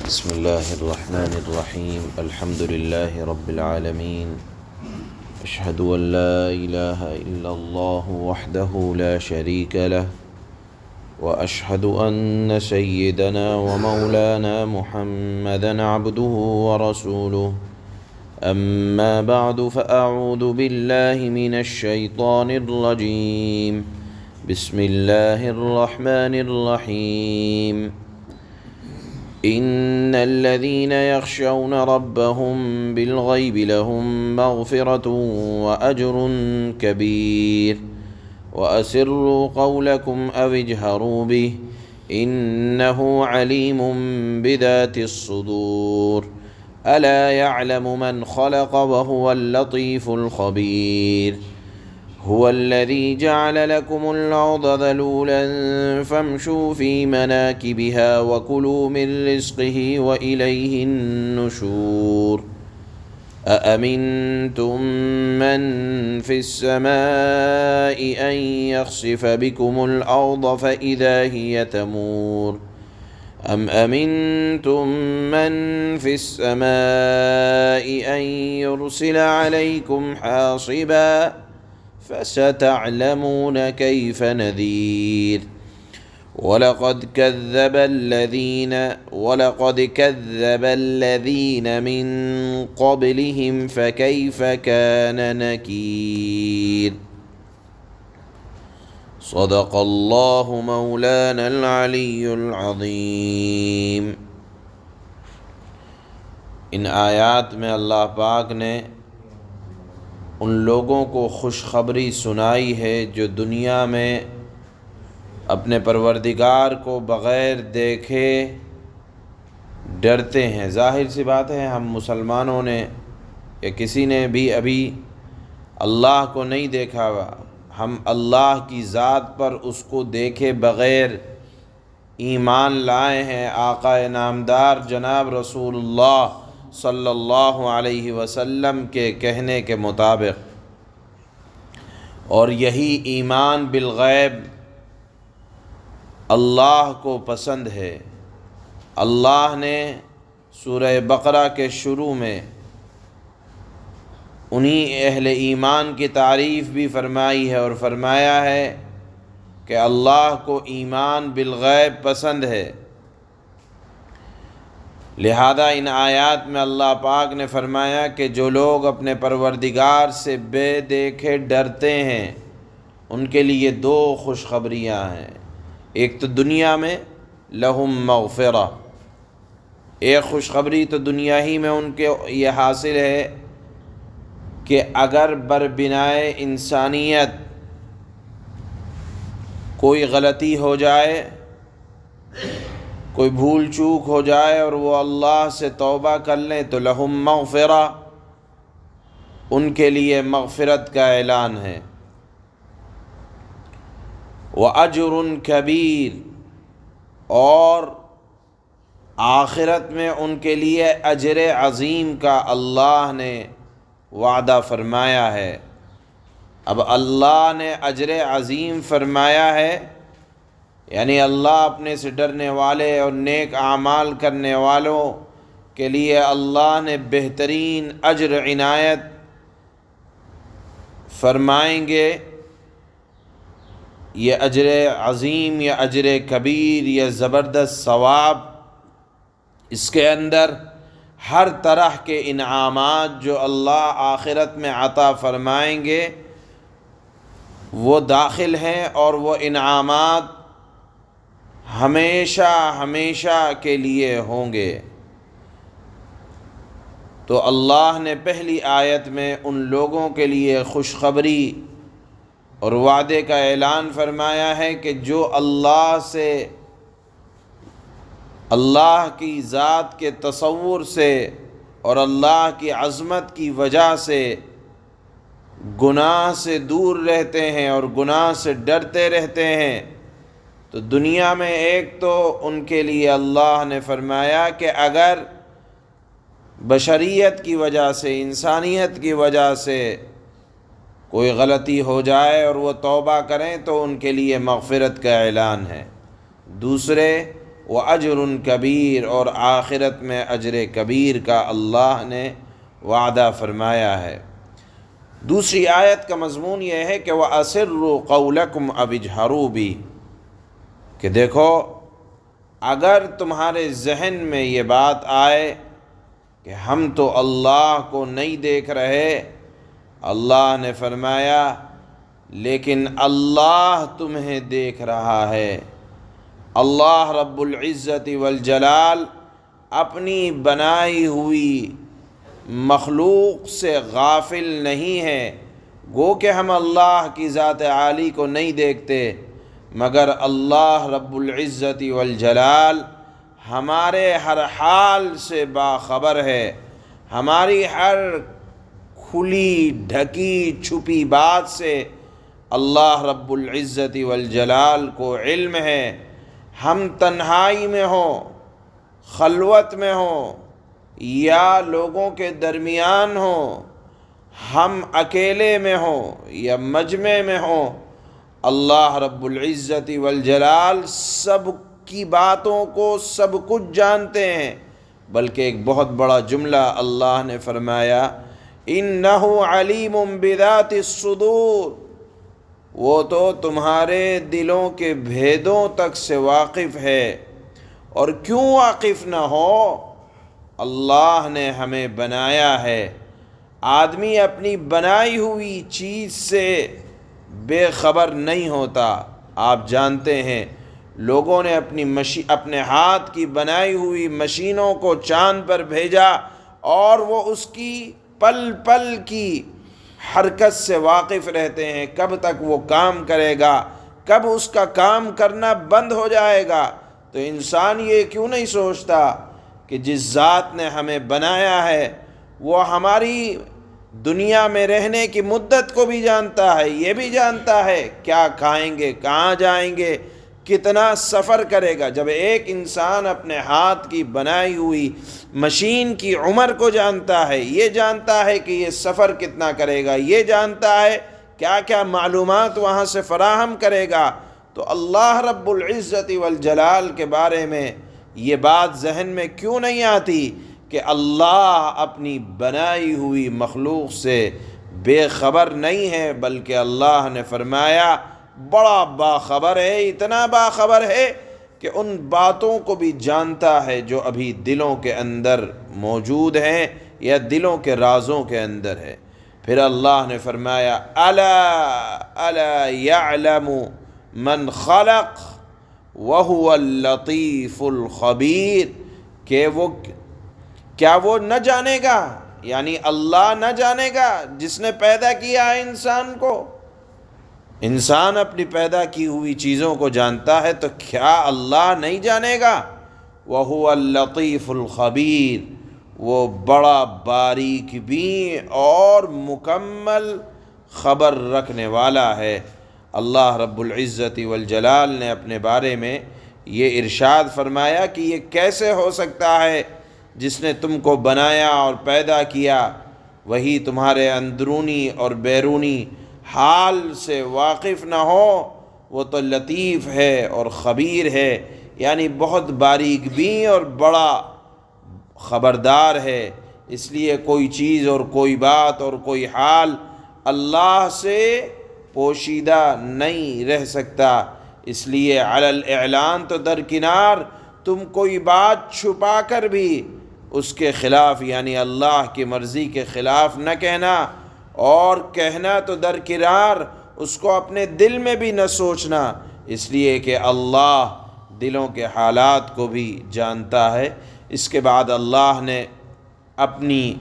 بسم اللہ الرحمن الرحیم الحمد للہ رب العالمین اشہد ان لا الہ الا اللہ وحدہ لا شریک لہ واشہد ان سیدنا ومولانا محمدا عبدہ ورسولہ اما بعد فاعوذ باللہ من الشیطان الرجیم بسم اللہ الرحمن الرحیم ان الذين يخشون ربهم بالغيب لهم مغفرة واجر كبير واسروا قولكم او اجهروا به انه عليم بذات الصدور الا يعلم من خلق وهو اللطيف الخبير هو الذي جعل لكم الأرض ذلولا فامشوا في مناكبها وكلوا من رزقه وإليه النشور أأمنتم من في السماء أن يخسف بكم الأرض فإذا هي تمور أم أمنتم من في السماء أن يرسل عليكم حاصبا فستعلمون كيف نذير ولقد كذب الذين من قبلهم فكيف كان نكير صدق الله مولانا العلي العظيم۔ ان آیات میں اللہ پاک نے ان لوگوں کو خوشخبری سنائی ہے جو دنیا میں اپنے پروردگار کو بغیر دیکھے ڈرتے ہیں۔ ظاہر سی بات ہے، ہم مسلمانوں نے یا کسی نے بھی ابھی اللہ کو نہیں دیکھا، ہم اللہ کی ذات پر اس کو دیکھے بغیر ایمان لائے ہیں آقا نامدار جناب رسول اللہ صلی اللہ علیہ وسلم کے کہنے کے مطابق، اور یہی ایمان بالغیب اللہ کو پسند ہے۔ اللہ نے سورہ بقرہ کے شروع میں انہی اہل ایمان کی تعریف بھی فرمائی ہے اور فرمایا ہے کہ اللہ کو ایمان بالغیب پسند ہے۔ لہذا ان آیات میں اللہ پاک نے فرمایا کہ جو لوگ اپنے پروردگار سے بے دیکھے ڈرتے ہیں ان کے لیے دو خوشخبریاں ہیں۔ ایک تو دنیا میں لہم مغفرہ، ایک خوشخبری تو دنیا ہی میں ان کے یہ حاصل ہے کہ اگر بربنائے انسانیت کوئی غلطی ہو جائے، کوئی بھول چوک ہو جائے اور وہ اللہ سے توبہ کر لیں تو لہم مغفرہ، ان کے لیے مغفرت کا اعلان ہے۔ وَأَجْرٌ كَبِيرٌ، اور آخرت میں ان کے لیے اجر عظیم کا اللہ نے وعدہ فرمایا ہے۔ اب اللہ نے اجر عظیم فرمایا ہے، یعنی اللہ اپنے سے ڈرنے والے اور نیک اعمال کرنے والوں کے لیے اللہ نے بہترین اجر عنایت فرمائیں گے۔ یہ اجر عظیم یا اجر کبیر یا زبردست ثواب، اس کے اندر ہر طرح کے انعامات جو اللہ آخرت میں عطا فرمائیں گے وہ داخل ہیں، اور وہ انعامات ہمیشہ ہمیشہ کے لیے ہوں گے۔ تو اللہ نے پہلی آیت میں ان لوگوں کے لیے خوشخبری اور وعدے کا اعلان فرمایا ہے کہ جو اللہ سے، اللہ کی ذات کے تصور سے اور اللہ کی عظمت کی وجہ سے گناہ سے دور رہتے ہیں اور گناہ سے ڈرتے رہتے ہیں، تو دنیا میں ایک تو ان کے لیے اللہ نے فرمایا کہ اگر بشریت کی وجہ سے، انسانیت کی وجہ سے کوئی غلطی ہو جائے اور وہ توبہ کریں تو ان کے لیے مغفرت کا اعلان ہے۔ دوسرے وَأَجْرٌ کبیر، اور آخرت میں اجر کبیر کا اللہ نے وعدہ فرمایا ہے۔ دوسری آیت کا مضمون یہ ہے کہ وَأَسِرُّوا قَوْلَكُمْ أَوِ اجْهَرُوا بِهِ، کہ دیکھو اگر تمہارے ذہن میں یہ بات آئے کہ ہم تو اللہ کو نہیں دیکھ رہے، اللہ نے فرمایا لیکن اللہ تمہیں دیکھ رہا ہے۔ اللہ رب العزت والجلال اپنی بنائی ہوئی مخلوق سے غافل نہیں ہے۔ گو کہ ہم اللہ کی ذات عالی کو نہیں دیکھتے، مگر اللہ رب العزت والجلال ہمارے ہر حال سے باخبر ہے، ہماری ہر کھلی ڈھکی چھپی بات سے اللہ رب العزت والجلال کو علم ہے۔ ہم تنہائی میں ہوں، خلوت میں ہوں، یا لوگوں کے درمیان ہوں، ہم اکیلے میں ہوں یا مجمع میں ہوں، اللہ رب العزت والجلال سب کی باتوں کو سب کچھ جانتے ہیں۔ بلکہ ایک بہت بڑا جملہ اللہ نے فرمایا اِنَّهُ عَلِيمٌ بِذَاتِ الصُّدُورِ، وہ تو تمہارے دلوں کے بھیدوں تک سے واقف ہے۔ اور کیوں واقف نہ ہو؟ اللہ نے ہمیں بنایا ہے۔ آدمی اپنی بنائی ہوئی چیز سے بے خبر نہیں ہوتا۔ آپ جانتے ہیں لوگوں نے اپنے ہاتھ کی بنائی ہوئی مشینوں کو چاند پر بھیجا، اور وہ اس کی پل پل کی حرکت سے واقف رہتے ہیں، کب تک وہ کام کرے گا، کب اس کا کام کرنا بند ہو جائے گا۔ تو انسان یہ کیوں نہیں سوچتا کہ جس ذات نے ہمیں بنایا ہے وہ ہماری دنیا میں رہنے کی مدت کو بھی جانتا ہے، یہ بھی جانتا ہے کیا کھائیں گے، کہاں جائیں گے، کتنا سفر کرے گا۔ جب ایک انسان اپنے ہاتھ کی بنائی ہوئی مشین کی عمر کو جانتا ہے، یہ جانتا ہے کہ یہ سفر کتنا کرے گا، یہ جانتا ہے کیا کیا معلومات وہاں سے فراہم کرے گا، تو اللہ رب العزت والجلال کے بارے میں یہ بات ذہن میں کیوں نہیں آتی کہ اللہ اپنی بنائی ہوئی مخلوق سے بے خبر نہیں ہے، بلکہ اللہ نے فرمایا بڑا باخبر ہے، اتنا باخبر ہے کہ ان باتوں کو بھی جانتا ہے جو ابھی دلوں کے اندر موجود ہیں یا دلوں کے رازوں کے اندر ہے۔ پھر اللہ نے فرمایا الا یعلم من خلق وهو اللطیف الخبیر، کہ کیا وہ نہ جانے گا، یعنی اللہ نہ جانے گا جس نے پیدا کیا ہے انسان کو؟ انسان اپنی پیدا کی ہوئی چیزوں کو جانتا ہے، تو کیا اللہ نہیں جانے گا؟ وَهُوَ اللطیف الخبیر، وہ بڑا باریک بین اور مکمل خبر رکھنے والا ہے۔ اللہ رب العزت والجلال نے اپنے بارے میں یہ ارشاد فرمایا کہ یہ کیسے ہو سکتا ہے جس نے تم کو بنایا اور پیدا کیا وہی تمہارے اندرونی اور بیرونی حال سے واقف نہ ہو؟ وہ تو لطیف ہے اور خبیر ہے، یعنی بہت باریک بین اور بڑا خبردار ہے۔ اس لیے کوئی چیز اور کوئی بات اور کوئی حال اللہ سے پوشیدہ نہیں رہ سکتا۔ اس لیے علی الاعلان تو درکنار، تم کوئی بات چھپا کر بھی اس کے خلاف یعنی اللہ کی مرضی کے خلاف نہ کہنا، اور کہنا تو درکنار اس کو اپنے دل میں بھی نہ سوچنا، اس لیے کہ اللہ دلوں کے حالات کو بھی جانتا ہے۔ اس کے بعد اللہ نے اپنی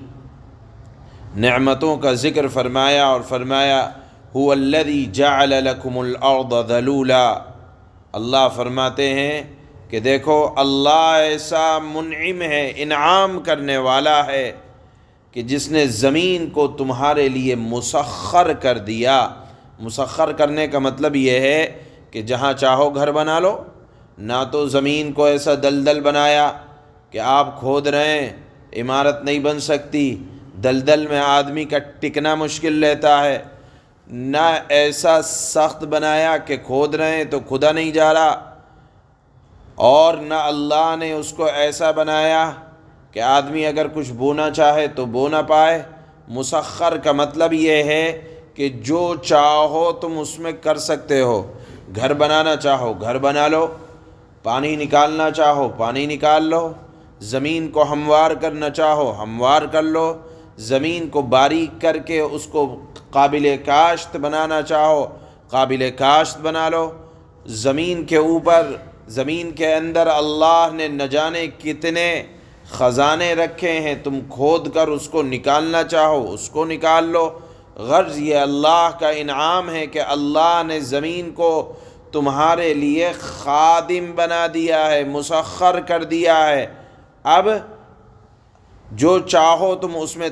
نعمتوں کا ذکر فرمایا اور فرمایا هو الذی جعل لکم الارض ذلولا، اللہ فرماتے ہیں کہ دیکھو اللہ ایسا منعم ہے، انعام کرنے والا ہے کہ جس نے زمین کو تمہارے لیے مسخر کر دیا۔ مسخر کرنے کا مطلب یہ ہے کہ جہاں چاہو گھر بنا لو، نہ تو زمین کو ایسا دلدل بنایا کہ آپ کھود رہے ہیں عمارت نہیں بن سکتی، دلدل میں آدمی کا ٹکنا مشکل رہتا ہے، نہ ایسا سخت بنایا کہ کھود رہے ہیں تو کھدا نہیں جا رہا، اور نہ اللہ نے اس کو ایسا بنایا کہ آدمی اگر کچھ بونا چاہے تو بو نہ پائے۔ مسخر کا مطلب یہ ہے کہ جو چاہو تم اس میں کر سکتے ہو۔ گھر بنانا چاہو گھر بنا لو، پانی نکالنا چاہو پانی نکال لو، زمین کو ہموار کرنا چاہو ہموار کر لو، زمین کو باریک کر کے اس کو قابل کاشت بنانا چاہو قابل کاشت بنا لو۔ زمین کے اوپر زمین کے اندر اللہ نے نہ جانے کتنے خزانے رکھے ہیں، تم کھود کر اس کو نکالنا چاہو اس کو نکال لو۔ غرض یہ اللہ کا انعام ہے کہ اللہ نے زمین کو تمہارے لیے خادم بنا دیا ہے، مسخر کر دیا ہے۔ اب جو چاہو تم اس میں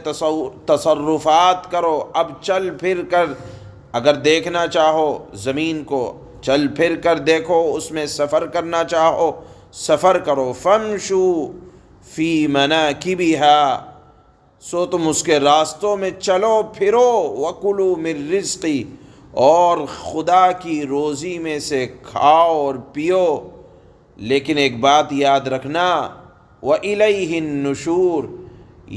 تصرفات کرو۔ اب چل پھر کر اگر دیکھنا چاہو زمین کو چل پھر کر دیکھو، اس میں سفر کرنا چاہو سفر کرو۔ فمشو فی مناکبہا، سو تم اس کے راستوں میں چلو پھرو۔ وکلوا من رزقی، اور خدا کی روزی میں سے کھاؤ اور پیو۔ لیکن ایک بات یاد رکھنا، وَإِلَيْهِ النُّشُورُ،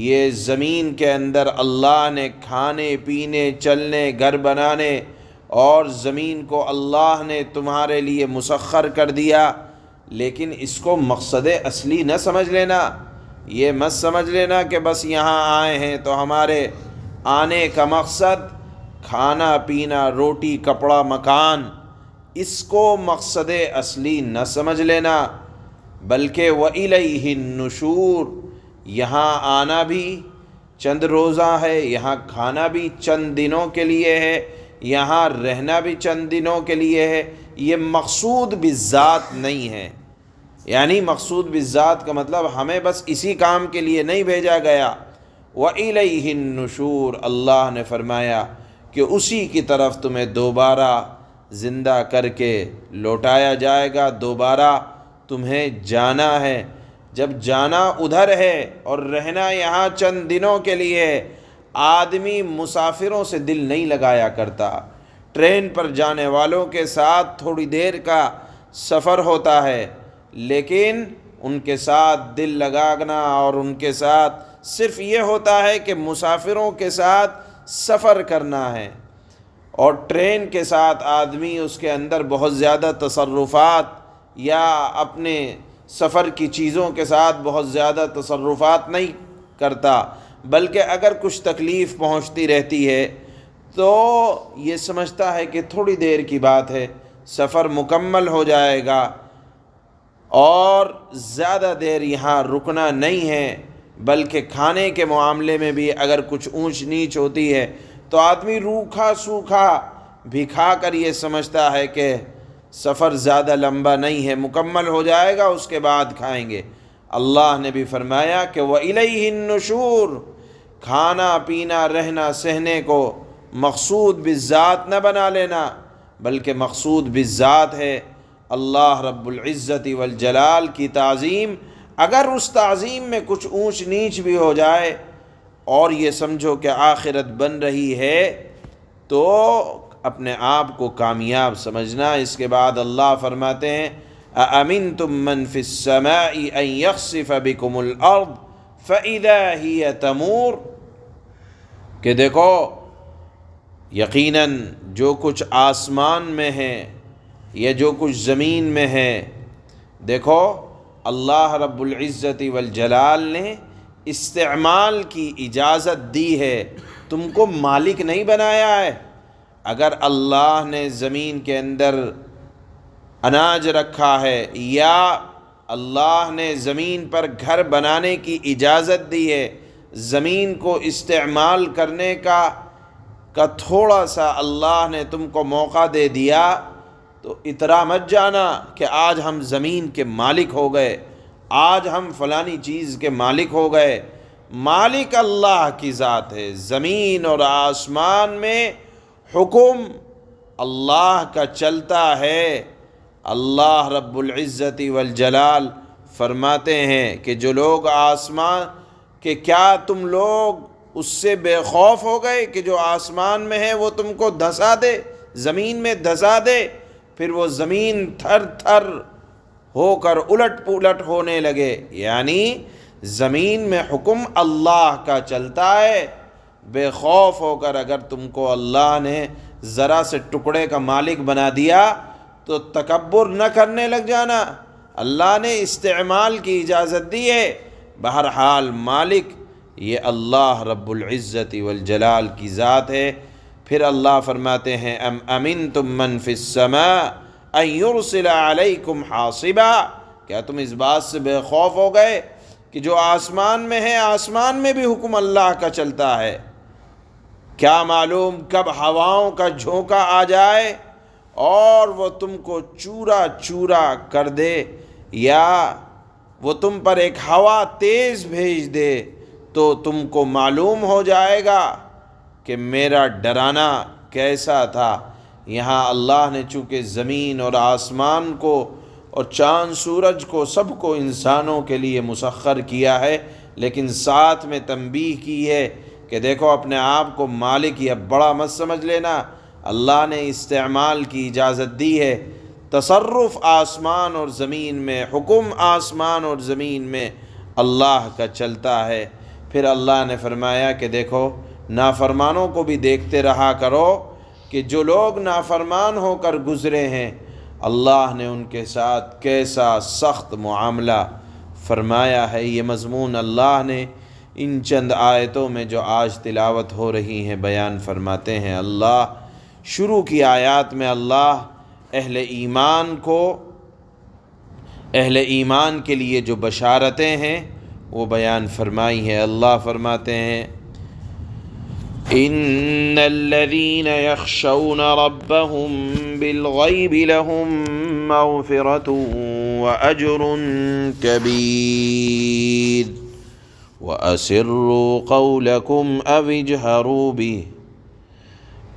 یہ زمین کے اندر اللہ نے کھانے پینے چلنے گھر بنانے اور زمین کو اللہ نے تمہارے لیے مسخر کر دیا، لیکن اس کو مقصد اصلی نہ سمجھ لینا۔ یہ مت سمجھ لینا کہ بس یہاں آئے ہیں تو ہمارے آنے کا مقصد کھانا پینا روٹی کپڑا مکان، اس کو مقصد اصلی نہ سمجھ لینا، بلکہ وَإِلَيْهِ النُّشُورُ، یہاں آنا بھی چند روزہ ہے، یہاں کھانا بھی چند دنوں کے لیے ہے، یہاں رہنا بھی چند دنوں کے لیے ہے۔ یہ مقصود بالذات نہیں ہے، یعنی مقصود بالذات کا مطلب ہمیں بس اسی کام کے لیے نہیں بھیجا گیا۔ وَإِلَيْهِ النُّشُورُ، اللہ نے فرمایا کہ اسی کی طرف تمہیں دوبارہ زندہ کر کے لوٹایا جائے گا، دوبارہ تمہیں جانا ہے۔ جب جانا ادھر ہے اور رہنا یہاں چند دنوں کے لیے، آدمی مسافروں سے دل نہیں لگایا کرتا۔ ٹرین پر جانے والوں کے ساتھ تھوڑی دیر کا سفر ہوتا ہے، لیکن ان کے ساتھ دل لگانا اور ان کے ساتھ صرف یہ ہوتا ہے کہ مسافروں کے ساتھ سفر کرنا ہے۔ اور ٹرین کے ساتھ آدمی اس کے اندر بہت زیادہ تصرفات یا اپنے سفر کی چیزوں کے ساتھ بہت زیادہ تصرفات نہیں کرتا، بلکہ اگر کچھ تکلیف پہنچتی رہتی ہے تو یہ سمجھتا ہے کہ تھوڑی دیر کی بات ہے، سفر مکمل ہو جائے گا اور زیادہ دیر یہاں رکنا نہیں ہے۔ بلکہ کھانے کے معاملے میں بھی اگر کچھ اونچ نیچ ہوتی ہے تو آدمی روکھا سوکھا بھی کھا کر یہ سمجھتا ہے کہ سفر زیادہ لمبا نہیں ہے، مکمل ہو جائے گا اس کے بعد کھائیں گے۔ اللہ نے بھی فرمایا کہ وَإِلَيْهِ النُّشُورُ، کھانا پینا رہنا سہنے کو مقصود بالذات نہ بنا لینا، بلکہ مقصود بالذات ہے اللہ رب العزت والجلال کی تعظیم۔ اگر اس تعظیم میں کچھ اونچ نیچ بھی ہو جائے اور یہ سمجھو کہ آخرت بن رہی ہے تو اپنے آپ کو کامیاب سمجھنا۔ اس کے بعد اللہ فرماتے ہیں أَأَمِنْتُم مَّن فِي السَّمَاءِ أَن يَخْسِفَ بِكُمُ الْأَرْضَ فَإِذَا هِيَ تَمُورُ، کہ دیکھو یقیناً جو کچھ آسمان میں ہے یا جو کچھ زمین میں ہے، دیکھو اللہ رب العزت والجلال نے استعمال کی اجازت دی ہے، تم کو مالک نہیں بنایا ہے۔ اگر اللہ نے زمین کے اندر اناج رکھا ہے یا اللہ نے زمین پر گھر بنانے کی اجازت دی ہے، زمین کو استعمال کرنے کا تھوڑا سا اللہ نے تم کو موقع دے دیا، تو اترا مت جانا کہ آج ہم زمین کے مالک ہو گئے، آج ہم فلانی چیز کے مالک ہو گئے۔ مالک اللہ کی ذات ہے، زمین اور آسمان میں حکم اللہ کا چلتا ہے۔ اللہ رب العزت والجلال فرماتے ہیں کہ جو لوگ آسمان کہ کیا تم لوگ اس سے بے خوف ہو گئے کہ جو آسمان میں ہے وہ تم کو دھسا دے، زمین میں دھسا دے، پھر وہ زمین تھر تھر ہو کر الٹ پلٹ ہونے لگے، یعنی زمین میں حکم اللہ کا چلتا ہے، بے خوف ہو کر اگر تم کو اللہ نے ذرا سے ٹکڑے کا مالک بنا دیا تو تکبر نہ کرنے لگ جانا۔ اللہ نے استعمال کی اجازت دی ہے، بہرحال مالک یہ اللہ رب العزت والجلال کی ذات ہے۔ پھر اللہ فرماتے ہیں ام امنتم من فی السماء ان یرسل علیکم حاصبا، کیا تم اس بات سے بے خوف ہو گئے کہ جو آسمان میں ہے، آسمان میں بھی حکم اللہ کا چلتا ہے، کیا معلوم کب ہواؤں کا جھونکا آ جائے اور وہ تم کو چورا چورا کر دے، یا وہ تم پر ایک ہوا تیز بھیج دے تو تم کو معلوم ہو جائے گا کہ میرا ڈرانا کیسا تھا۔ یہاں اللہ نے چونکہ زمین اور آسمان کو اور چاند سورج کو سب کو انسانوں کے لیے مسخر کیا ہے، لیکن ساتھ میں تنبیہ کی ہے کہ دیکھو اپنے آپ کو مالک یا بڑا مت سمجھ لینا، اللہ نے استعمال کی اجازت دی ہے، تصرف آسمان اور زمین میں، حکم آسمان اور زمین میں اللہ کا چلتا ہے۔ پھر اللہ نے فرمایا کہ دیکھو نافرمانوں کو بھی دیکھتے رہا کرو کہ جو لوگ نافرمان ہو کر گزرے ہیں اللہ نے ان کے ساتھ کیسا سخت معاملہ فرمایا ہے۔ یہ مضمون اللہ نے ان چند آیتوں میں جو آج تلاوت ہو رہی ہیں بیان فرماتے ہیں۔ اللہ شروع کی آیات میں اللہ اہل ایمان کے لیے جو بشارتیں ہیں وہ بیان فرمائی ہیں۔ اللہ فرماتے ہیں ان الذين يخشون ربهم بالغيب لهم مغفرة واجر كبير واسروا قولكم او اجهروا به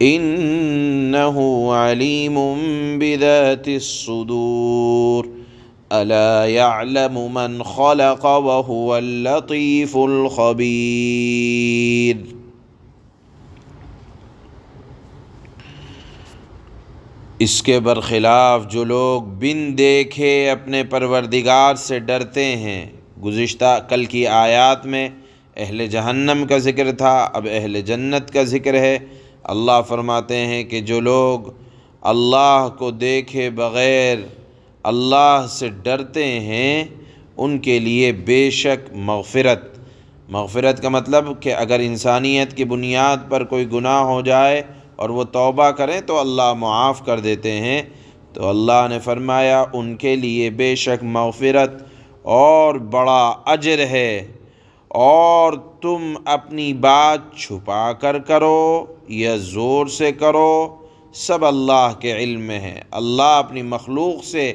انه عليم بذات الصدور الا يعلم من خلق وهو اللطيف الخبير۔ اس کے برخلاف جو لوگ بن دیکھے اپنے پروردگار سے ڈرتے ہیں، گزشتہ کل کی آیات میں اہل جہنم کا ذکر تھا، اب اہل جنت کا ذکر ہے۔ اللہ فرماتے ہیں کہ جو لوگ اللہ کو دیکھے بغیر اللہ سے ڈرتے ہیں ان کے لیے بے شک مغفرت کا مطلب کہ اگر انسانیت کی بنیاد پر کوئی گناہ ہو جائے اور وہ توبہ کریں تو اللہ معاف کر دیتے ہیں، تو اللہ نے فرمایا ان کے لیے بے شک مغفرت اور بڑا اجر ہے۔ اور تم اپنی بات چھپا کر کرو یا زور سے کرو، سب اللہ کے علم میں ہے۔ اللہ اپنی مخلوق سے،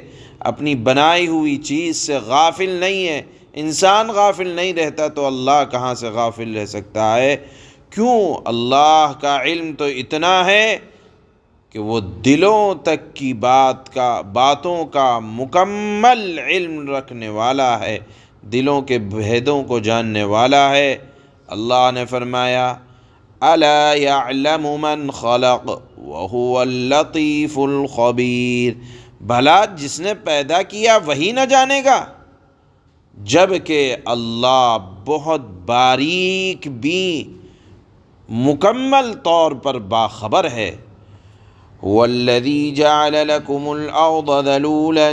اپنی بنائی ہوئی چیز سے غافل نہیں ہے۔ انسان غافل نہیں رہتا تو اللہ کہاں سے غافل رہ سکتا ہے؟ کیوں؟ اللہ کا علم تو اتنا ہے کہ وہ دلوں تک کی باتوں کا مکمل علم رکھنے والا ہے، دلوں کے بھیدوں کو جاننے والا ہے۔ اللہ نے فرمایا الا یعلم من خلق وهو اللطیف الخبیر، بھلا جس نے پیدا کیا وہی نہ جانے گا، جبکہ اللہ بہت باریک بھی مکمل طور پر باخبر ہے۔ والذی جعل لکم الارض ذلولا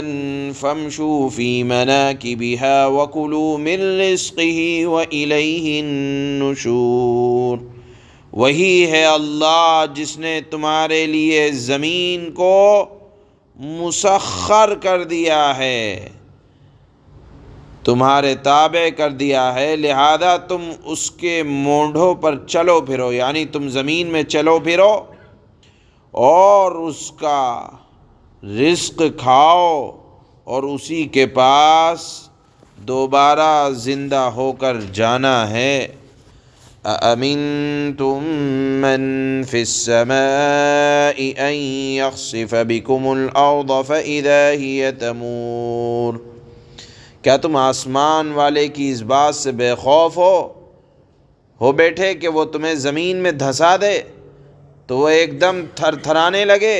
فامشوا فی مناکبها وکلوا من رزقہ والیہ النشور، وہی ہے اللہ جس نے تمہارے لیے زمین کو مسخر کر دیا ہے، تمہارے تابع کر دیا ہے، لہذا تم اس کے مونڈھوں پر چلو پھرو، یعنی تم زمین میں چلو پھرو اور اس کا رزق کھاؤ اور اسی کے پاس دوبارہ زندہ ہو کر جانا ہے۔ أَأَمِنْتُمْ مَنْ فِي السَّمَاءِ أَنْ يَخْسِفَ بِكُمُ الْأَرْضَ فَإِذَا هِيَ تَمُورُ، کیا تم آسمان والے کی اس بات سے بے خوف ہو بیٹھے کہ وہ تمہیں زمین میں دھسا دے تو وہ ایک دم تھر تھرانے لگے؟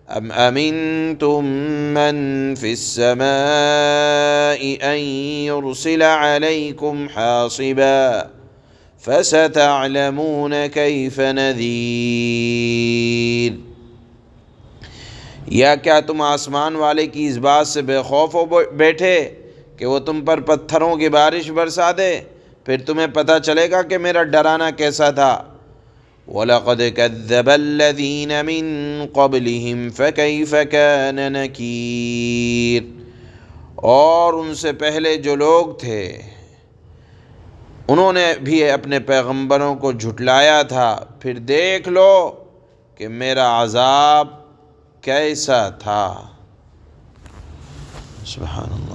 ام امنتم من فی السماء ان یرسل علیکم حاصبا فستعلمون کیف نذیر۔ یا کیا تم آسمان والے کی اس بات سے بے خوف ہو بیٹھے کہ وہ تم پر پتھروں کی بارش برسا دے، پھر تمہیں پتہ چلے گا کہ میرا ڈرانا کیسا تھا۔ وَلَقَدْ كَذَّبَ الَّذِينَ مِن قَبْلِهِمْ فَكَيْفَ كَانَ نَكِيرٌ، اور ان سے پہلے جو لوگ تھے انہوں نے بھی اپنے پیغمبروں کو جھٹلایا تھا، پھر دیکھ لو کہ میرا عذاب کیسا تھا۔ سبحان اللہ۔